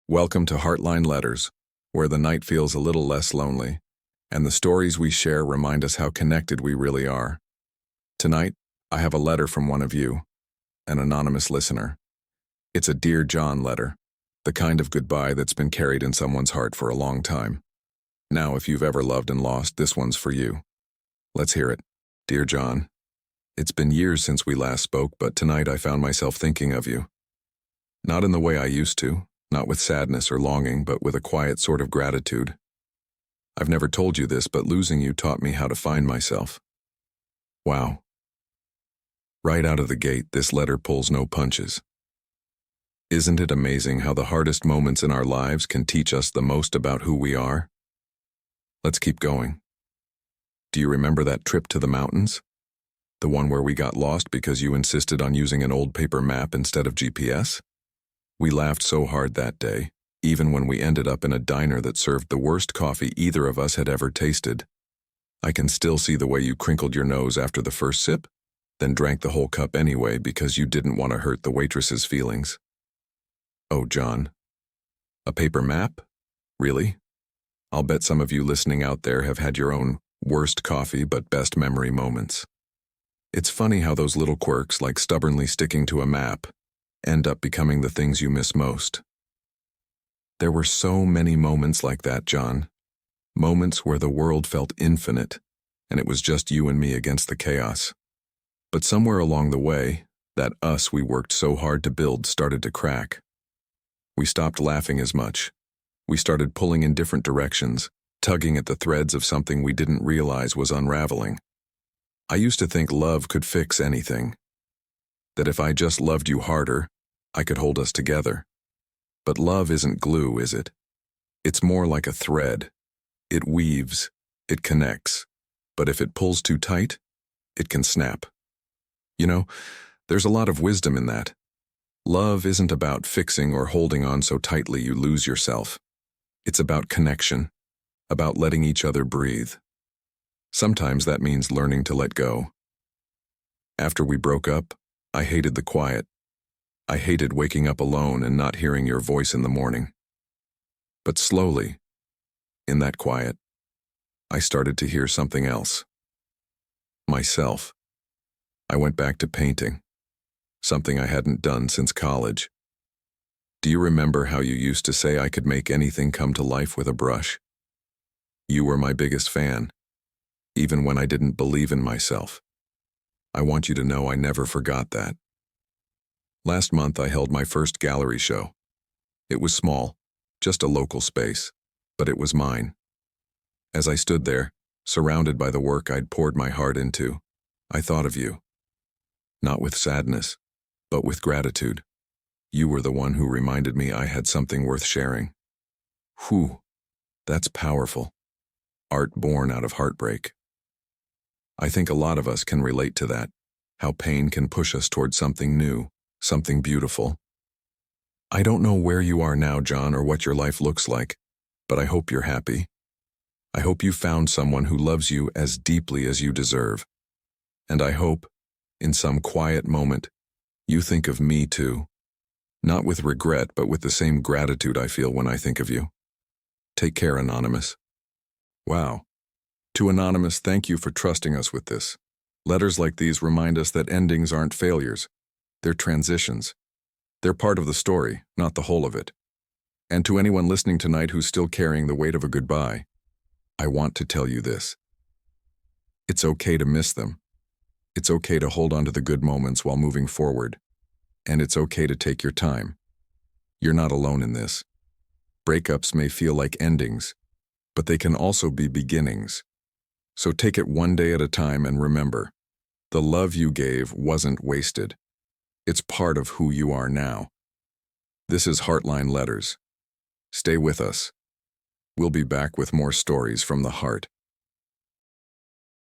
Welcome to Heartline Letters, where the night feels a little less lonely, and the stories we share remind us how connected we really are. Tonight, I have a letter from one of you, an anonymous listener. It's a Dear John letter, the kind of goodbye that's been carried in someone's heart for a long time. Now, if you've ever loved and lost, this one's for you. Let's hear it. Dear John, it's been years since we last spoke, but tonight I found myself thinking of you. Not in the way I used to, not with sadness or longing, but with a quiet sort of gratitude. I've never told you this, but losing you taught me how to find myself. Wow. Right out of the gate, this letter pulls no punches. Isn't it amazing how the hardest moments in our lives can teach us the most about who we are? Let's keep going. Do you remember that trip to the mountains? The one where we got lost because you insisted on using an old paper map instead of GPS? We laughed so hard that day, even when we ended up in a diner that served the worst coffee either of us had ever tasted. I can still see the way you crinkled your nose after the first sip, then drank the whole cup anyway because you didn't want to hurt the waitress's feelings. Oh, John. A paper map? Really? I'll bet some of you listening out there have had your own worst coffee but best memory moments. It's funny how those little quirks, like stubbornly sticking to a map, end up becoming the things you miss most. There were so many moments like that, John. Moments where the world felt infinite, and it was just you and me against the chaos. But somewhere along the way, that us we worked so hard to build started to crack. We stopped laughing as much. We started pulling in different directions, tugging at the threads of something we didn't realize was unraveling. I used to think love could fix anything. That if I just loved you harder, I could hold us together. But love isn't glue, is it? It's more like a thread. It weaves, it connects, but if it pulls too tight, it can snap. You know, there's a lot of wisdom in that. Love isn't about fixing or holding on so tightly you lose yourself. It's about connection, about letting each other breathe. Sometimes that means learning to let go. After we broke up, I hated the quiet. I hated waking up alone and not hearing your voice in the morning. But slowly, in that quiet, I started to hear something else. Myself. I went back to painting, something I hadn't done since college. Do you remember how you used to say I could make anything come to life with a brush? You were my biggest fan, even when I didn't believe in myself. I want you to know I never forgot that. Last month I held my first gallery show. It was small, just a local space, but it was mine. As I stood there, surrounded by the work I'd poured my heart into, I thought of you. Not with sadness, but with gratitude. You were the one who reminded me I had something worth sharing. Whew, that's powerful. Art born out of heartbreak. I think a lot of us can relate to that, how pain can push us toward something new, something beautiful. I don't know where you are now, John, or what your life looks like, but I hope you're happy. I hope you found someone who loves you as deeply as you deserve. And I hope, in some quiet moment, you think of me too. Not with regret, but with the same gratitude I feel when I think of you. Take care, Anonymous. Wow. To Anonymous, thank you for trusting us with this. Letters like these remind us that endings aren't failures. They're transitions. They're part of the story, not the whole of it. And to anyone listening tonight who's still carrying the weight of a goodbye, I want to tell you this. It's okay to miss them. It's okay to hold on to the good moments while moving forward. And it's okay to take your time. You're not alone in this. Breakups may feel like endings, but they can also be beginnings. So take it one day at a time and remember, the love you gave wasn't wasted. It's part of who you are now. This is Heartline Letters. Stay with us. We'll be back with more stories from the heart.